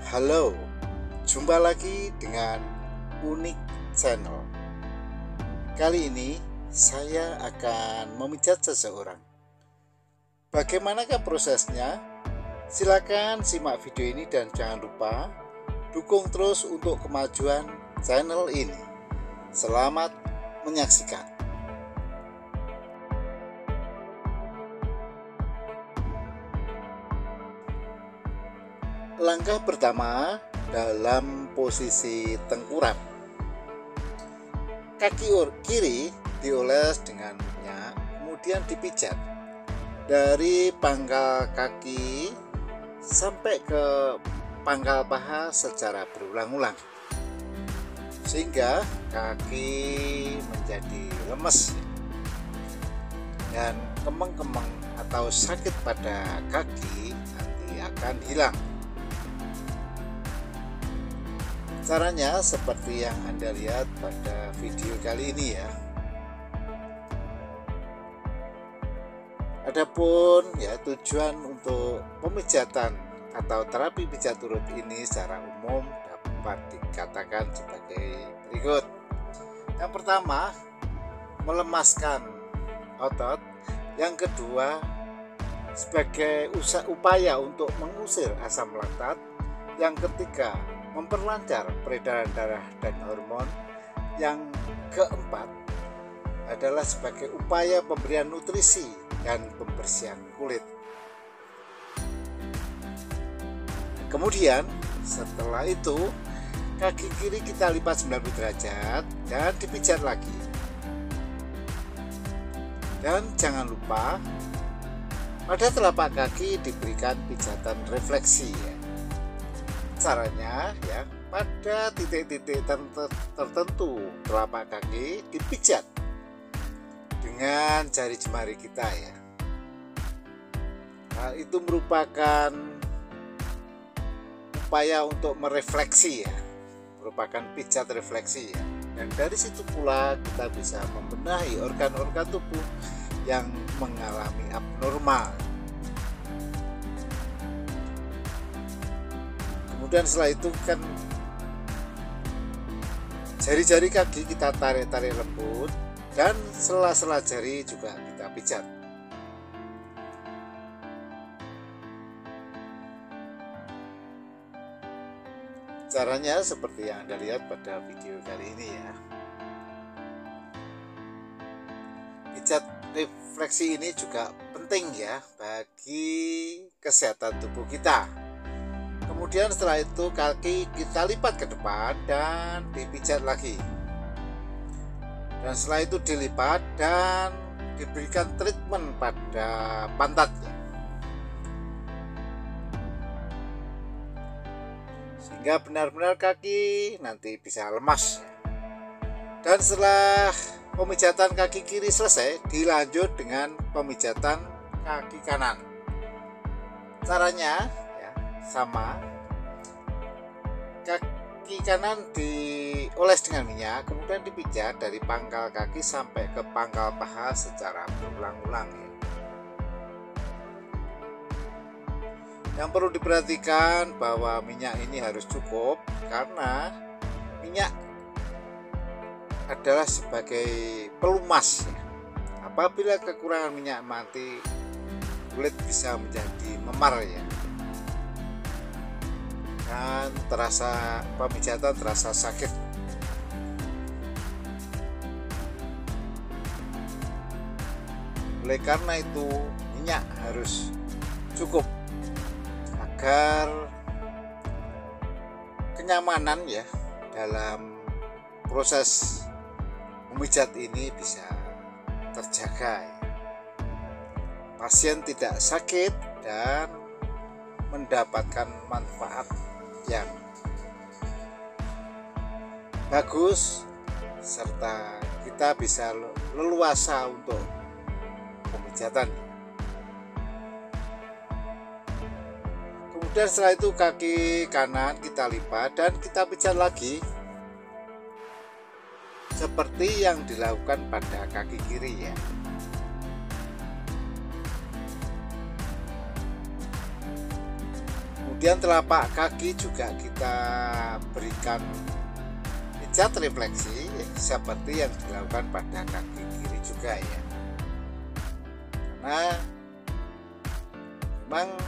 Halo, jumpa lagi dengan Unik Channel. Kali ini saya akan memijat seseorang. Bagaimanakah prosesnya? Silakan simak video ini dan jangan lupa dukung terus untuk kemajuan channel ini. Selamat menyaksikan. Langkah pertama, dalam posisi tengkurap. Kaki kiri dioles dengan minyak, kemudian dipijat dari pangkal kaki sampai ke pangkal paha secara berulang-ulang, sehingga kaki menjadi lemes dan kemeng-kemeng atau sakit pada kaki nanti akan hilang. Caranya seperti yang Anda lihat pada video kali ini ya. Adapun tujuan untuk pemijatan atau terapi pijat urut ini secara umum dapat dikatakan sebagai berikut. Yang pertama, melemaskan otot. Yang kedua, sebagai upaya untuk mengusir asam laktat. Yang ketiga, memperlancar peredaran darah dan hormon. Yang keempat adalah sebagai upaya pemberian nutrisi dan pembersihan kulit. Kemudian setelah itu kaki kiri kita lipat 90 derajat dan dipijat lagi. Dan jangan lupa pada telapak kaki diberikan pijatan refleksi ya. Caranya pada titik-titik tertentu telapak kaki dipijat dengan jari jemari kita ya. Hal itu merupakan upaya untuk merefleksi ya, merupakan pijat refleksi ya. Dan dari situ pula kita bisa membenahi organ-organ tubuh yang mengalami abnormal. Kemudian setelah itu kan jari-jari kaki kita tarik-tarik lembut dan sela-sela jari juga kita pijat. Caranya seperti yang Anda lihat pada video kali ini ya. Pijat refleksi ini juga penting ya bagi kesehatan tubuh kita. Kemudian setelah itu kaki kita lipat ke depan dan dipijat lagi. Dan setelah itu dilipat dan diberikan treatment pada pantatnya, sehingga benar-benar kaki nanti bisa lemas. Dan setelah pemijatan kaki kiri selesai, dilanjut dengan pemijatan kaki kanan. Caranya sama, kaki kanan dioles dengan minyak, kemudian dipijat dari pangkal kaki sampai ke pangkal paha secara berulang-ulang ya. Yang perlu diperhatikan bahwa minyak ini harus cukup, karena minyak adalah sebagai pelumas ya. Apabila kekurangan minyak mati, kulit bisa menjadi memar ya, dan pemijatan terasa sakit. Oleh karena itu minyak harus cukup agar kenyamanan ya dalam proses memijat ini bisa terjaga ya. Pasien tidak sakit dan mendapatkan manfaat yang bagus, serta kita bisa leluasa untuk pemijatan. Kemudian setelah itu kaki kanan kita lipat dan kita pijat lagi seperti yang dilakukan pada kaki kiri ya. Kemudian telapak kaki juga kita berikan pijat refleksi seperti yang dilakukan pada kaki kiri juga ya. Karena memang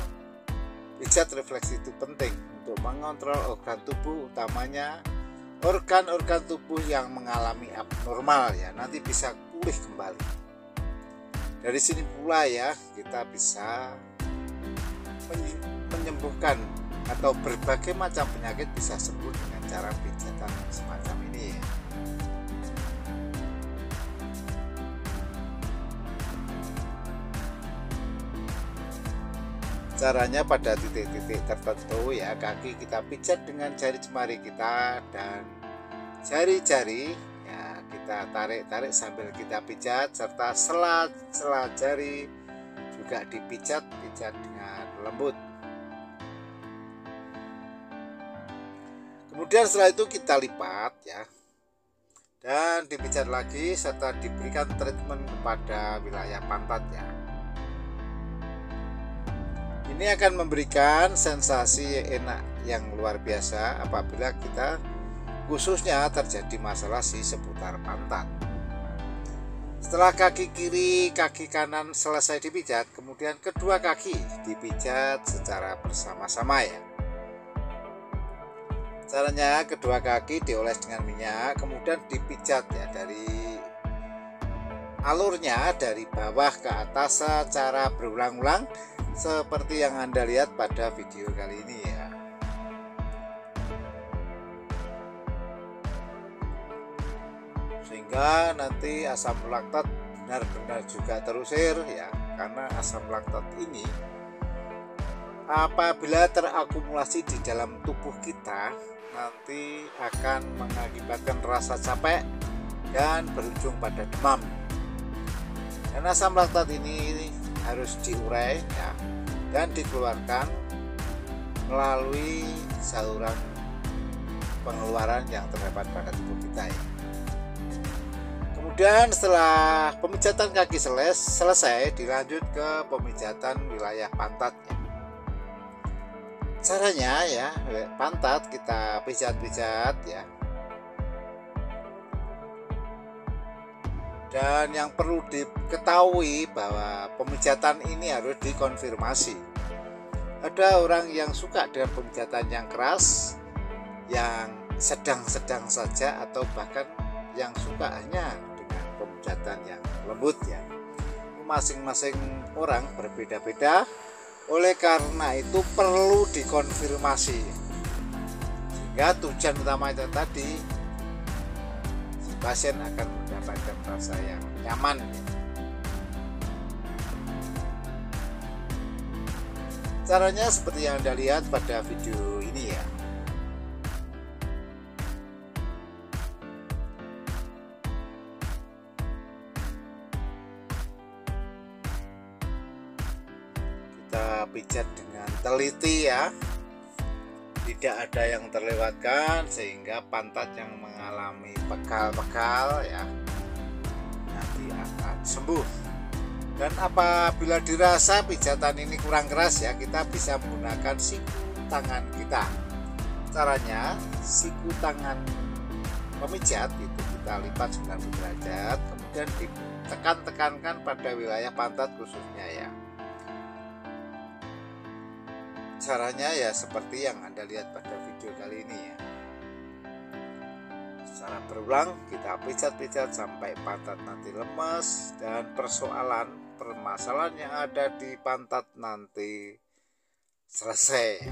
pijat refleksi itu penting untuk mengontrol organ tubuh, utamanya organ-organ tubuh yang mengalami abnormal ya, nanti bisa pulih kembali. Dari sini pula ya kita bisa menyembuhkan atau berbagai macam penyakit bisa sembuh dengan cara pijatan semacam ini ya. Caranya pada titik-titik tertentu ya, kaki kita pijat dengan jari jemari kita dan jari-jari ya, kita tarik-tarik sambil kita pijat, serta sela-sela jari juga dipijat dengan lembut. Kemudian setelah itu kita lipat ya, dan dipijat lagi serta diberikan treatment kepada wilayah pantat ya. Ini akan memberikan sensasi enak yang luar biasa apabila kita khususnya terjadi masalah di seputar pantat. Setelah kaki kiri, kaki kanan selesai dipijat, kemudian kedua kaki dipijat secara bersama-sama ya. Caranya kedua kaki dioles dengan minyak, kemudian dipijat ya dari alurnya dari bawah ke atas secara berulang-ulang seperti yang Anda lihat pada video kali ini ya. Sehingga nanti asam laktat benar-benar juga terusir ya, karena asam laktat ini apabila terakumulasi di dalam tubuh kita nanti akan mengakibatkan rasa capek dan berujung pada demam. Dan asam laktat ini harus diurai ya, dan dikeluarkan melalui saluran pengeluaran yang terdapat pada tubuh kita ya. Kemudian setelah pemijatan kaki selesai, dilanjut ke pemijatan wilayah pantatnya. Caranya ya, pantat kita pijat-pijat ya. Dan yang perlu diketahui bahwa pemijatan ini harus dikonfirmasi. Ada orang yang suka dengan pemijatan yang keras, yang sedang-sedang saja, atau bahkan yang suka hanya dengan pemijatan yang lembut ya. Masing-masing orang berbeda-beda. Oleh karena itu perlu dikonfirmasi, sehingga tujuan utama itu tadi si pasien akan mendapatkan rasa yang nyaman. Caranya seperti yang Anda lihat pada video ini ya. Kita pijat dengan teliti ya, tidak ada yang terlewatkan, sehingga pantat yang mengalami pegal-pegal ya nanti akan sembuh. Dan apabila dirasa pijatan ini kurang keras ya, kita bisa menggunakan siku tangan kita. Caranya, siku tangan pemijat itu kita lipat 90 derajat, kemudian ditekan-tekankan pada wilayah pantat khususnya ya. Caranya ya seperti yang Anda lihat pada video kali ini ya. Secara berulang kita pijat-pijat sampai pantat nanti lemas, dan permasalahan yang ada di pantat nanti selesai.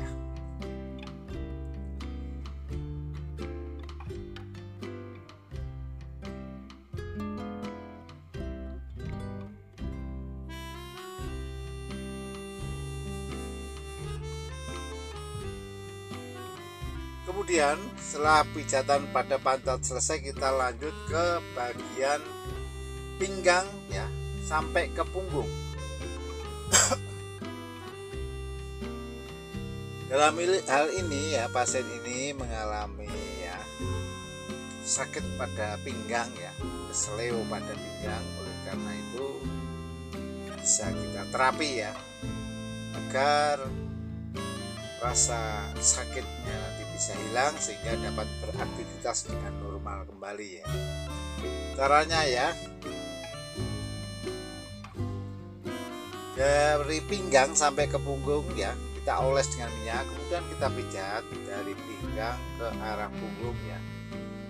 Kemudian setelah pijatan pada pantat selesai, kita lanjut ke bagian pinggang ya, sampai ke punggung. Dalam hal ini ya, pasien ini mengalami ya sakit pada pinggang ya, keseleo pada pinggang. Oleh karena itu bisa kita terapi ya, agar rasa sakitnya nanti bisa hilang sehingga dapat beraktivitas dengan normal kembali ya. Caranya ya, dari pinggang sampai ke punggung ya, kita oles dengan minyak, kemudian kita pijat dari pinggang ke arah punggung ya,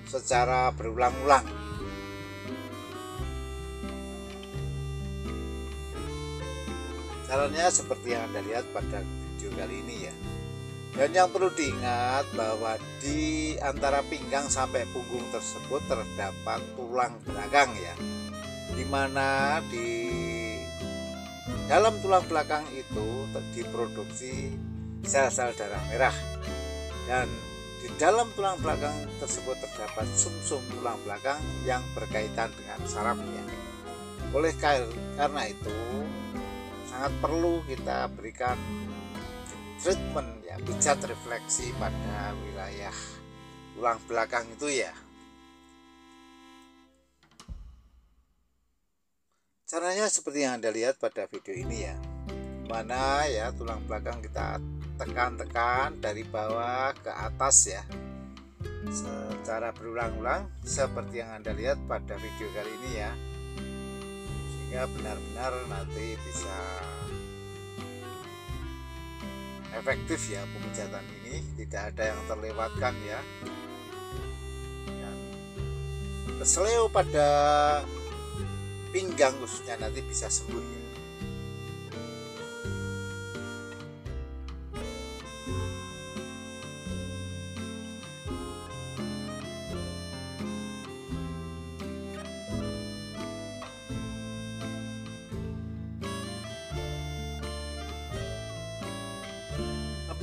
secara berulang-ulang. Caranya seperti yang Anda lihat pada video kali ini ya. Dan yang perlu diingat bahwa di antara pinggang sampai punggung tersebut terdapat tulang belakang ya, dimana di dalam tulang belakang itu diproduksi sel-sel darah merah, dan di dalam tulang belakang tersebut terdapat sumsum tulang belakang yang berkaitan dengan sarafnya. Oleh karena itu sangat perlu kita berikan treatment ya, pijat refleksi pada wilayah tulang belakang itu ya. Caranya seperti yang Anda lihat pada video ini ya, mana ya tulang belakang kita tekan-tekan dari bawah ke atas ya, secara berulang-ulang seperti yang Anda lihat pada video kali ini ya, sehingga benar-benar nanti bisa efektif ya pemijatan ini, tidak ada yang terlewatkan ya. Dan keseleo pada pinggang khususnya nanti bisa sembuh ya.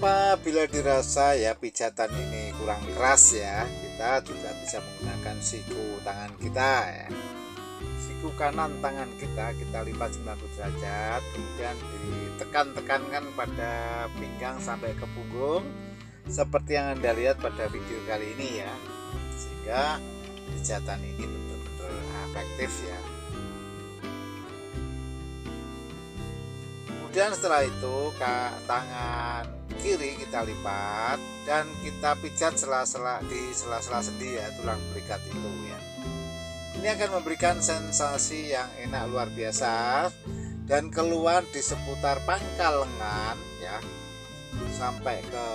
Apabila dirasa ya pijatan ini kurang keras ya, kita juga bisa menggunakan siku tangan kita ya. Siku kanan tangan kita lipat 90 derajat, kemudian ditekan-tekankan pada pinggang sampai ke punggung seperti yang Anda lihat pada video kali ini ya, sehingga pijatan ini betul-betul efektif ya. Kemudian setelah itu tangan kiri kita lipat dan kita pijat di sela-sela sendi ya, tulang belikat itu ya. Ini akan memberikan sensasi yang enak luar biasa, dan keluhan di seputar pangkal lengan ya, sampai ke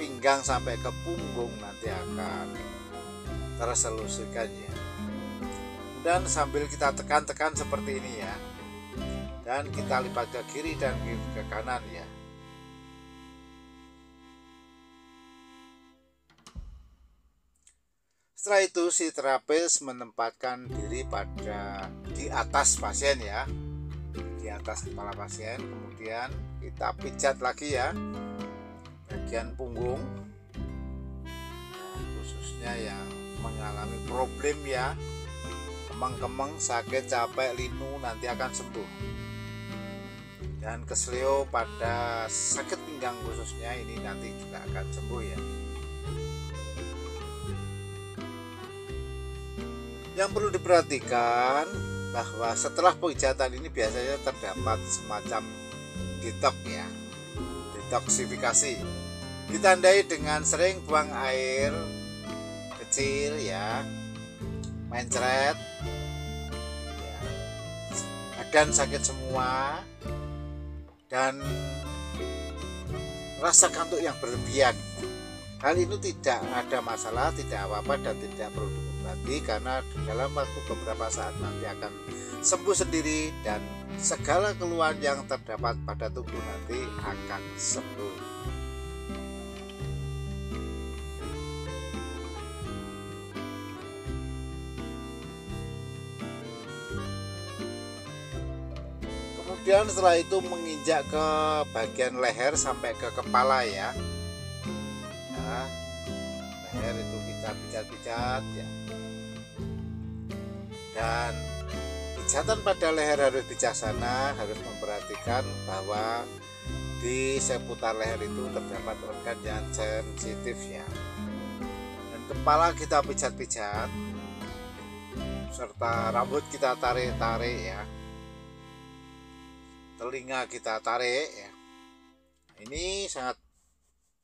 pinggang sampai ke punggung nanti akan terselesaikan ya. Dan sambil kita tekan-tekan seperti ini ya, dan kita lipat ke kiri dan ke kanan ya. Setelah itu si terapis menempatkan diri di atas pasien ya, di atas kepala pasien, kemudian kita pijat lagi ya bagian punggung, khususnya yang mengalami problem ya, kemeng-kemeng, sakit, capek, linu nanti akan sembuh. Dan keseleo pada sakit pinggang khususnya ini nanti juga akan sembuh ya. Yang perlu diperhatikan bahwa setelah pijatan ini biasanya terdapat semacam detox ya, detoksifikasi, ditandai dengan sering buang air kecil ya, mencret ya, badan sakit semua, dan rasa kantuk yang berlebihan. Hal ini tidak ada masalah, tidak apa-apa, dan tidak perlu diobati, karena dalam waktu beberapa saat nanti akan sembuh sendiri dan segala keluhan yang terdapat pada tubuh nanti akan sembuh. Kemudian setelah itu menginjak ke bagian leher sampai ke kepala ya. Nah, leher itu kita pijat-pijat ya. Dan pijatan pada leher harus bijaksana, harus memperhatikan bahwa di seputar leher itu terdapat organ yang sensitif ya. Dan kepala kita pijat-pijat, serta rambut kita tarik-tarik ya, telinga kita tarik ya. Ini sangat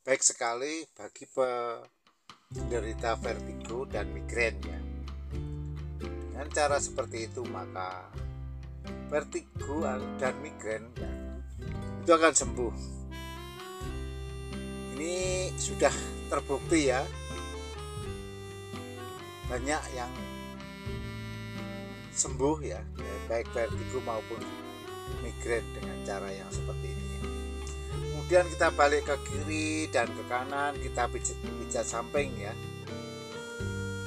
baik sekali bagi penderita vertigo dan migrain ya. Dengan cara seperti itu maka vertigo dan migrain ya, itu akan sembuh. Ini sudah terbukti ya, banyak yang sembuh ya, baik vertigo maupun migrain dengan cara yang seperti ini. Kemudian kita balik ke kiri dan ke kanan, kita pijat samping ya.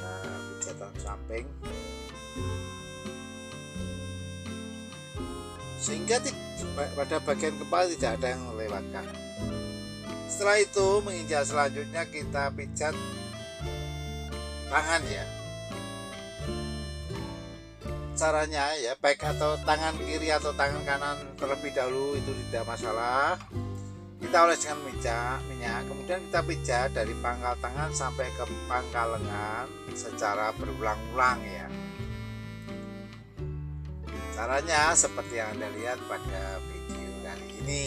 Nah, pijatan samping sehingga pada bagian kepala tidak ada yang melewatkan. Setelah itu menginjak selanjutnya kita pijat tangan ya. Caranya ya, baik atau tangan kiri atau tangan kanan terlebih dahulu itu tidak masalah. Kita oles dengan minyak, kemudian kita pijat dari pangkal tangan sampai ke pangkal lengan secara berulang-ulang ya. Caranya seperti yang Anda lihat pada video kali ini.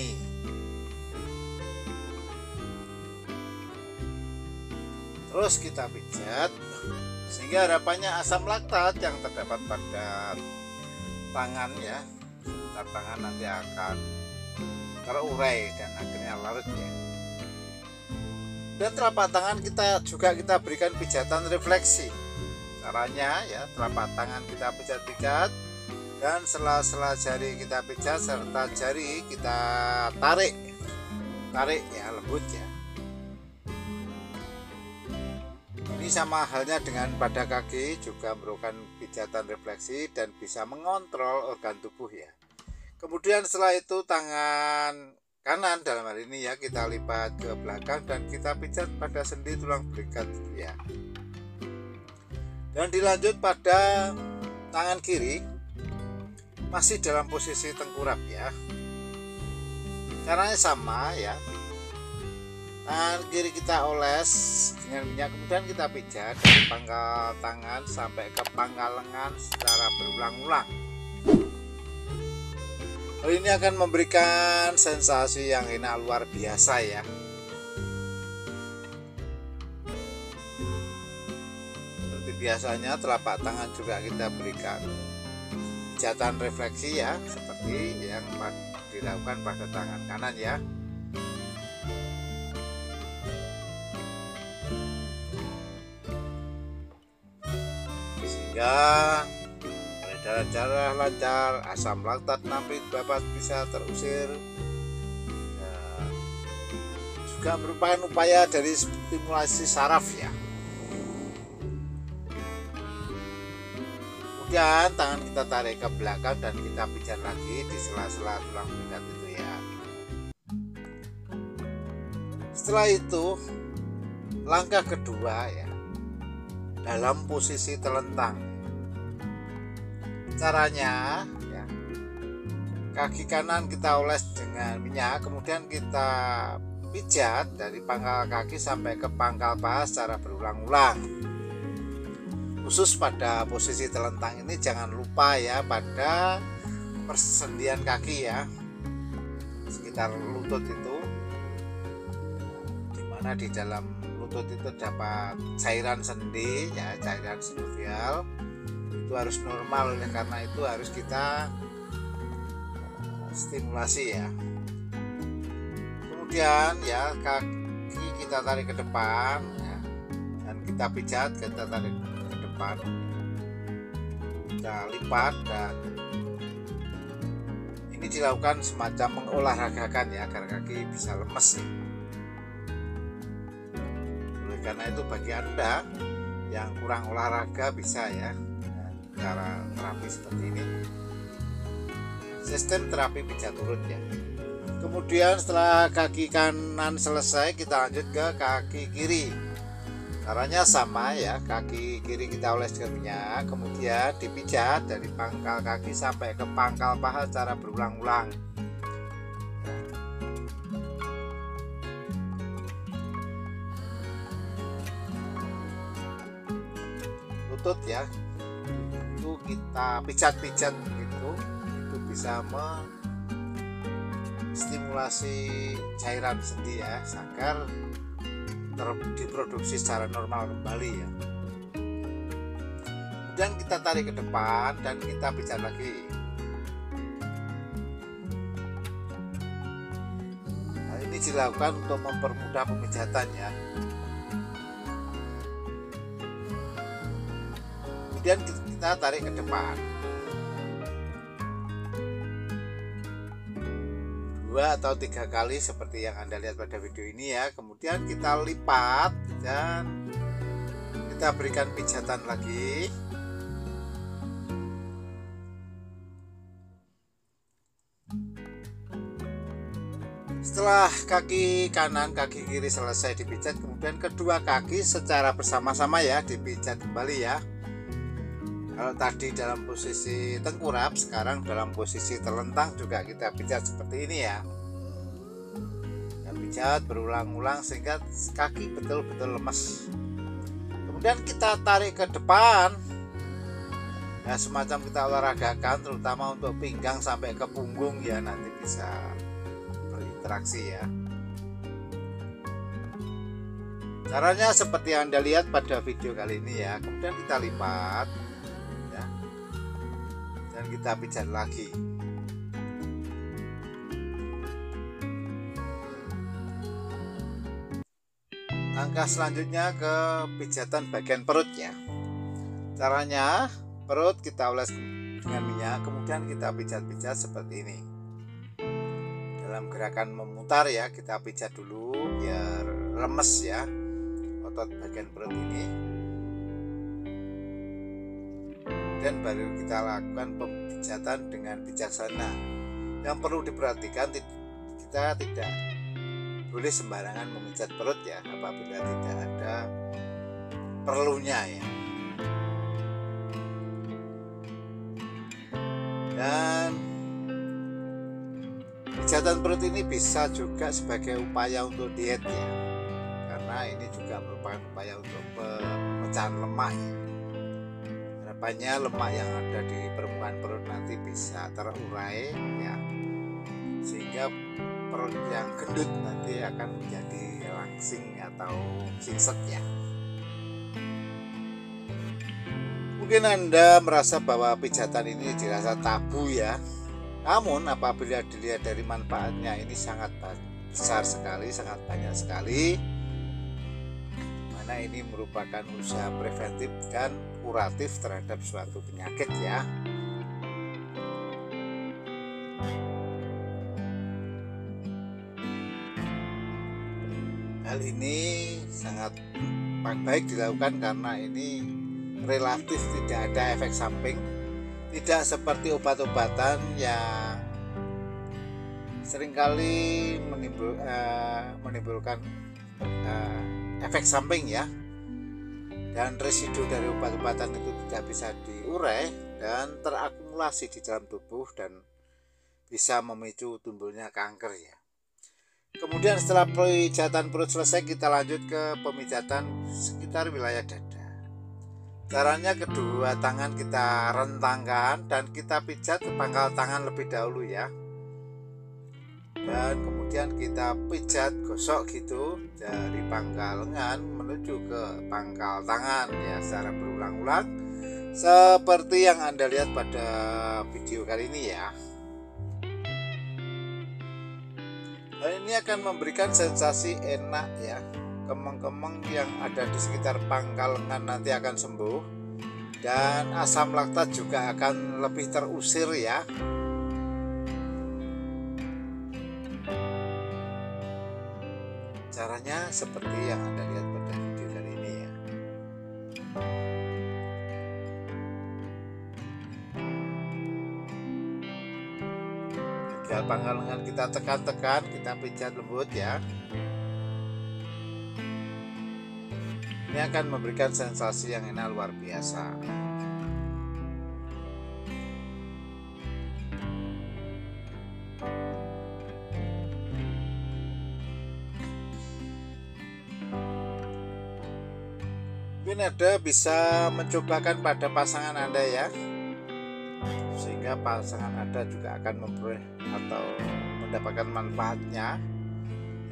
Terus kita pijat sehingga harapannya asam laktat yang terdapat pada tangan ya, sekitar tangan nanti akan terurai dan akhirnya larut ya. Dan telapak tangan kita berikan pijatan refleksi. Caranya ya, telapak tangan kita pijat-pijat dan sela-sela jari kita pijat serta jari kita tarik ya, lembut ya. Ini sama halnya dengan pada kaki, juga merupakan pijatan refleksi dan bisa mengontrol organ tubuh ya. Kemudian setelah itu tangan kanan dalam hal ini ya, kita lipat ke belakang dan kita pijat pada sendi tulang belikat ya. Dan dilanjut pada tangan kiri masih dalam posisi tengkurap ya. Caranya sama ya. Tangan kiri kita oles dengan minyak, kemudian kita pijat dari pangkal tangan sampai ke pangkal lengan secara berulang-ulang. Hal ini akan memberikan sensasi yang enak luar biasa ya. Seperti biasanya telapak tangan juga kita berikan pijatan refleksi ya, seperti yang dilakukan pada tangan kanan ya. Sehingga peredaran darah lancar, asam laktat nampit dapat bisa terusir. Dan juga merupakan upaya dari stimulasi saraf ya. Kemudian tangan kita tarik ke belakang dan kita pijat lagi di sela-sela tulang belikat itu ya. Setelah itu langkah kedua ya, dalam posisi telentang. Caranya ya, kaki kanan kita oles dengan minyak, kemudian kita pijat dari pangkal kaki sampai ke pangkal paha secara berulang-ulang. Khusus pada posisi telentang ini jangan lupa ya, pada persendian kaki ya, sekitar lutut itu, dimana di dalam lutut itu dapat cairan sendi ya, cairan sinovial. Itu harus normal, oleh karena itu harus kita stimulasi ya. Kemudian ya, kaki kita tarik ke depan ya, dan kita pijat, kita tarik ke depan, kita lipat, dan ini dilakukan semacam mengolahragakan ya, agar kaki bisa lemes ya. Oleh karena itu bagi Anda yang kurang olahraga bisa ya, cara terapi seperti ini, sistem terapi pijat urut ya. Kemudian setelah kaki kanan selesai, kita lanjut ke kaki kiri. Caranya sama ya, kaki kiri kita oles dengan minyak, kemudian dipijat dari pangkal kaki sampai ke pangkal paha secara berulang-ulang. Lutut ya, itu kita pijat-pijat begitu, itu bisa stimulasi cairan sendi ya, agar diproduksi secara normal kembali ya. Kemudian kita tarik ke depan dan kita pijat lagi. Nah, ini dilakukan untuk mempermudah pemijatan ya. Kemudian kita tarik ke depan 2 atau 3 kali seperti yang Anda lihat pada video ini ya. Kemudian kita lipat dan kita berikan pijatan lagi. Setelah kaki kanan, kaki kiri selesai dipijat, kemudian kedua kaki secara bersama-sama ya dipijat kembali ya. Kalau tadi dalam posisi tengkurap, sekarang dalam posisi terlentang juga kita pijat seperti ini ya. Kita pijat berulang-ulang sehingga kaki betul-betul lemas. Kemudian kita tarik ke depan. Ya, semacam kita olahragakan, terutama untuk pinggang sampai ke punggung ya, nanti bisa berinteraksi ya. Caranya seperti yang Anda lihat pada video kali ini ya. Kemudian kita lipat. Dan kita pijat lagi. Langkah selanjutnya ke pijatan bagian perut ya. Caranya perut kita oles dengan minyak, kemudian kita pijat-pijat seperti ini. Dalam gerakan memutar ya, kita pijat dulu biar lemes ya otot bagian perut ini. Dan baru kita lakukan pemijatan dengan bijaksana. Yang perlu diperhatikan, kita tidak boleh sembarangan memijat perut ya, apabila tidak ada perlunya ya. Dan pijatan perut ini bisa juga sebagai upaya untuk diet ya, karena ini juga merupakan upaya untuk pemecahan lemak ya. Harapannya lemak yang ada di permukaan perut nanti bisa terurai ya, sehingga perut yang gendut nanti akan menjadi langsing atau singset ya. Mungkin Anda merasa bahwa pijatan ini dirasa tabu ya, namun apabila dilihat dari manfaatnya, ini sangat besar sekali, sangat banyak sekali. Ini merupakan usaha preventif dan kuratif terhadap suatu penyakit ya. Hal ini sangat baik dilakukan karena ini relatif tidak ada efek samping, tidak seperti obat-obatan yang seringkali menimbulkan efek samping ya, dan residu dari obat-obatan itu tidak bisa diurai dan terakumulasi di dalam tubuh dan bisa memicu tumbuhnya kanker ya. Kemudian setelah pijatan perut selesai, kita lanjut ke pemijatan sekitar wilayah dada. Caranya kedua tangan kita rentangkan dan kita pijat ke pangkal tangan lebih dahulu ya. Dan kemudian kita pijat, gosok gitu dari pangkal lengan menuju ke pangkal tangan ya, secara berulang-ulang seperti yang Anda lihat pada video kali ini ya. Hal ini akan memberikan sensasi enak ya. Kemeng-kemeng yang ada di sekitar pangkal lengan nanti akan sembuh, dan asam laktat juga akan lebih terusir ya. Caranya seperti yang Anda lihat pada video kali ini ya. Jika pangkal lengan kita tekan-tekan, kita pijat lembut ya. Ini akan memberikan sensasi yang enak luar biasa. Mungkin Anda bisa mencobakan pada pasangan Anda ya, sehingga pasangan Anda juga akan memperoleh atau mendapatkan manfaatnya.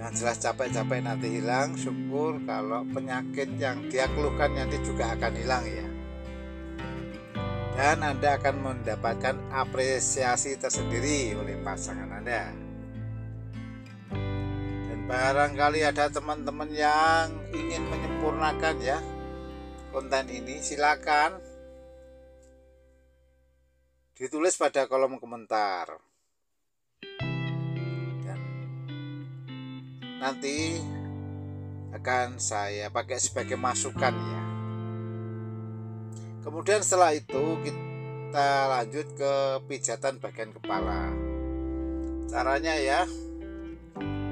Yang jelas capek-capek nanti hilang, syukur kalau penyakit yang dia keluhkan nanti juga akan hilang ya. Dan Anda akan mendapatkan apresiasi tersendiri oleh pasangan Anda. Dan barangkali ada teman-teman yang ingin menyempurnakan ya konten ini, silakan ditulis pada kolom komentar. Dan nanti akan saya pakai sebagai masukan ya. Kemudian setelah itu kita lanjut ke pijatan bagian kepala. Caranya ya,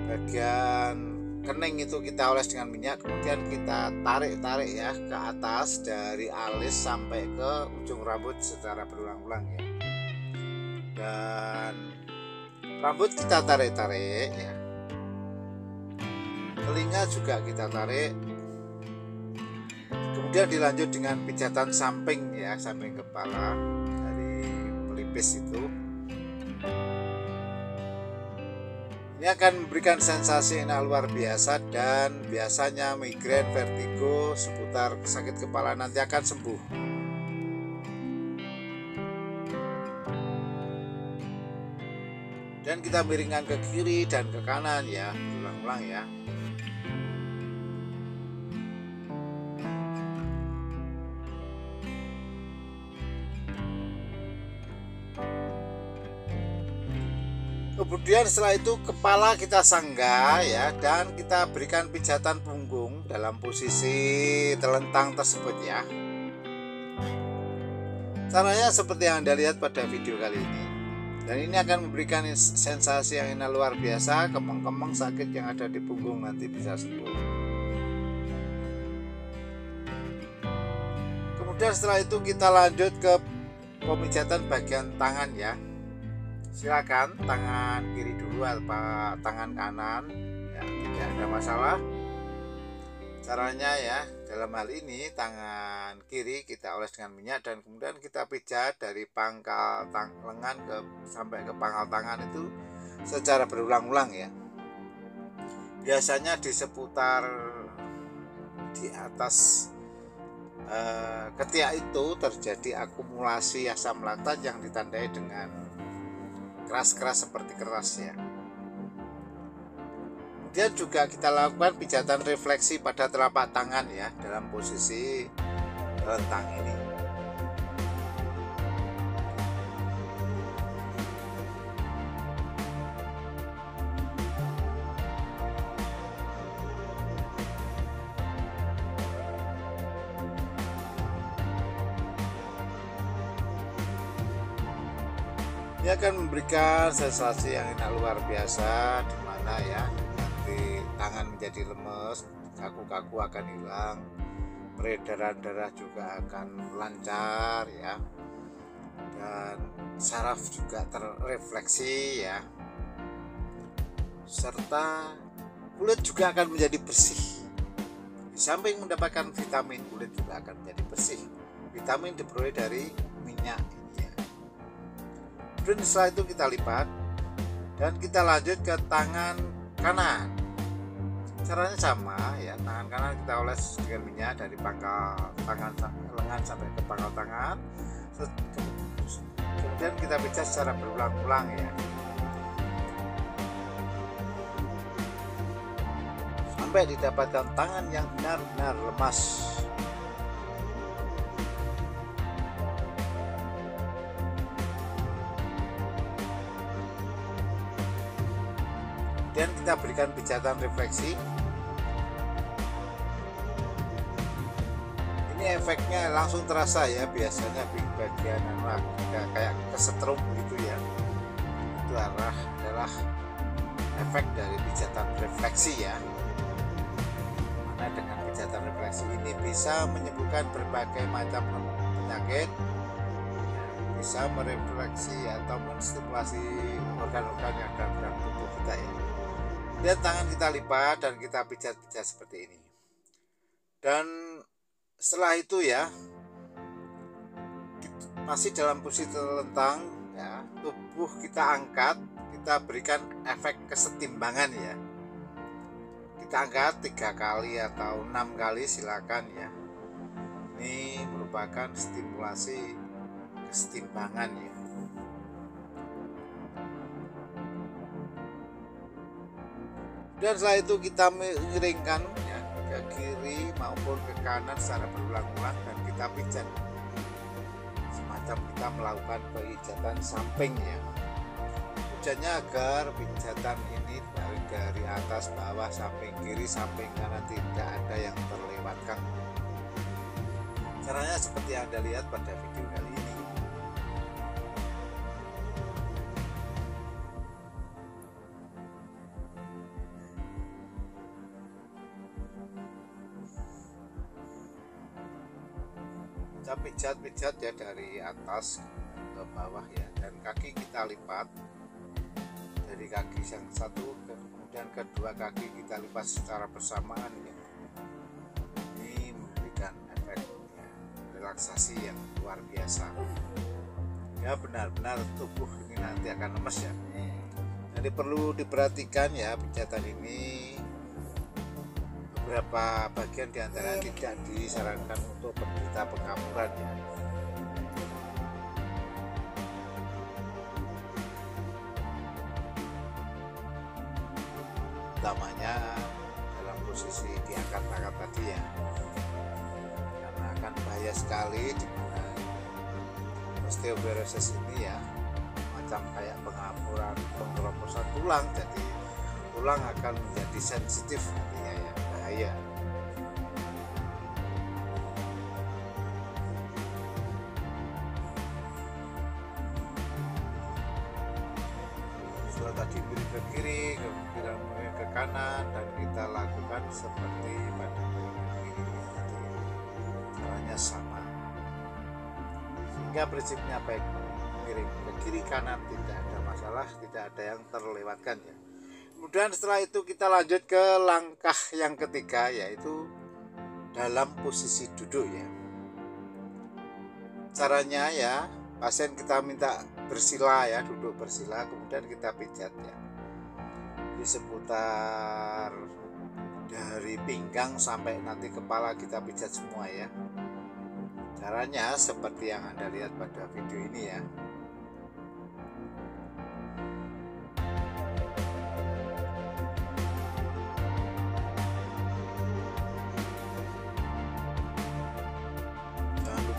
bagian kening itu kita oles dengan minyak, kemudian kita tarik-tarik ya ke atas dari alis sampai ke ujung rambut secara berulang-ulang ya. Dan rambut kita tarik-tarik ya. Telinga juga kita tarik. Kemudian dilanjut dengan pijatan samping ya, samping kepala dari pelipis itu. Ini akan memberikan sensasi yang luar biasa, dan biasanya migrain, vertigo seputar sakit kepala nanti akan sembuh. Dan kita miringkan ke kiri dan ke kanan ya, berulang-ulang ya. Kemudian setelah itu kepala kita sanggah ya, dan kita berikan pijatan punggung dalam posisi telentang tersebut ya. Caranya seperti yang Anda lihat pada video kali ini. Dan ini akan memberikan sensasi yang luar biasa, kemeng-kemeng sakit yang ada di punggung nanti bisa sembuh. Kemudian setelah itu kita lanjut ke pemijatan bagian tangan ya. Silakan tangan kiri dulu atau tangan kanan ya, tidak ada masalah. Caranya ya, dalam hal ini tangan kiri kita oles dengan minyak, dan kemudian kita pijat dari pangkal lengan sampai ke pangkal tangan itu secara berulang-ulang ya. Biasanya di seputar di atas ketiak itu terjadi akumulasi asam laktat yang ditandai dengan keras-keras seperti keras ya. Kemudian juga kita lakukan pijatan refleksi pada telapak tangan ya, dalam posisi telentang ini. Ini akan memberikan sensasi yang luar biasa, di mana ya nanti tangan menjadi lemes, kaku-kaku akan hilang, peredaran darah juga akan lancar ya, dan saraf juga terrefleksi ya, serta kulit juga akan menjadi bersih. Di samping mendapatkan vitamin, kulit juga akan menjadi bersih. Vitamin diperoleh dari minyak. Kemudian setelah itu kita lipat dan kita lanjut ke tangan kanan. Caranya sama ya, tangan kanan kita oles dengan minyak dari pangkal tangan lengan sampai ke pangkal tangan. Kemudian kita pijat secara berulang-ulang ya, sampai didapatkan tangan yang benar-benar lemas. Dan kita berikan pijatan refleksi. Ini efeknya langsung terasa ya, biasanya di bagian kayak kesetrum gitu ya. Itu adalah efek dari pijatan refleksi ya. Mana dengan pijatan refleksi ini bisa menyembuhkan berbagai macam penyakit, bisa merefleksi atau menstimulasi organ-organ yang ada dalam tubuh kita ya. Dan tangan kita lipat dan kita pijat-pijat seperti ini. Dan setelah itu ya, masih dalam posisi telentang ya, tubuh kita angkat, kita berikan efek kesetimbangan ya. Kita angkat 3 kali atau 6 kali silakan ya. Ini merupakan stimulasi kesetimbangan ya. Dan setelah itu kita miringkan ya, ke kiri maupun ke kanan secara berulang-ulang dan kita pijat. Semacam kita melakukan pijatan samping ya. Tujuannya agar pijatan ini dari atas bawah, samping kiri, samping kanan tidak ada yang terlewatkan. Caranya seperti yang Anda lihat pada video kali ini. Kita pijat-pijat ya dari atas ke bawah ya, dan kaki kita lipat dari kaki yang satu kemudian kedua kaki kita lipat secara bersamaan ya. Ini memberikan efek ya, relaksasi yang luar biasa ya, benar-benar tubuh ini nanti akan lemes ya. Jadi perlu diperhatikan ya, pijatan ini beberapa bagian diantara tidak disarankan untuk penderita pengapuran ya. Utamanya dalam posisi diangkat tangan tadi ya, karena akan bahaya sekali di mana osteoporosis ini ya, macam kayak pengapuran, pengkeroposan tulang, jadi tulang akan menjadi sensitif nantinya ya, bahaya. Setelah tadi miring ke kiri, kemudian miring ke kanan, dan kita lakukan seperti pada miring ke kiri. Jadi caranya sama, sehingga prinsipnya baik miring ke kiri kanan tidak ada masalah, tidak ada yang terlewatkan ya. Kemudian setelah itu kita lanjut ke langkah yang ketiga, yaitu dalam posisi duduk ya. Caranya ya, pasien kita minta bersila ya, duduk bersila, kemudian kita pijat ya di seputar dari pinggang sampai nanti kepala kita pijat semua ya. Caranya seperti yang Anda lihat pada video ini ya.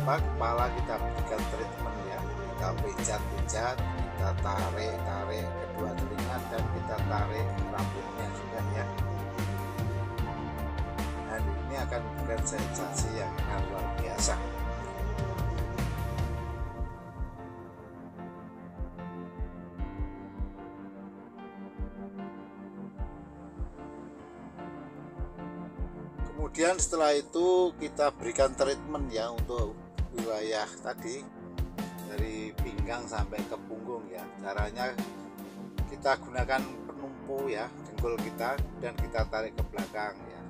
Kepala kita berikan treatment ya, kita pijat-pijat, kita tarik kedua telinga, dan kita tarik rambutnya juga ya, dan ini akan memberikan sensasi yang luar biasa. Kemudian setelah itu kita berikan treatment ya untuk wilayah tadi dari pinggang sampai ke punggung ya. Caranya kita gunakan penumpu ya, dengkul kita, dan kita tarik ke belakang ya,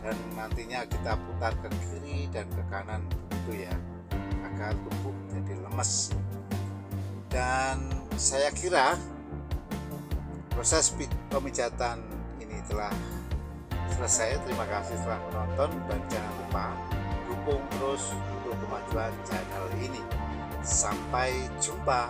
dan nantinya kita putar ke kiri dan ke kanan begitu ya, agar tubuh jadi lemes. Dan saya kira proses pemijatan ini telah selesai. Terima kasih telah menonton, dan jangan lupa dukung terus untuk kemajuan channel ini. Sampai jumpa.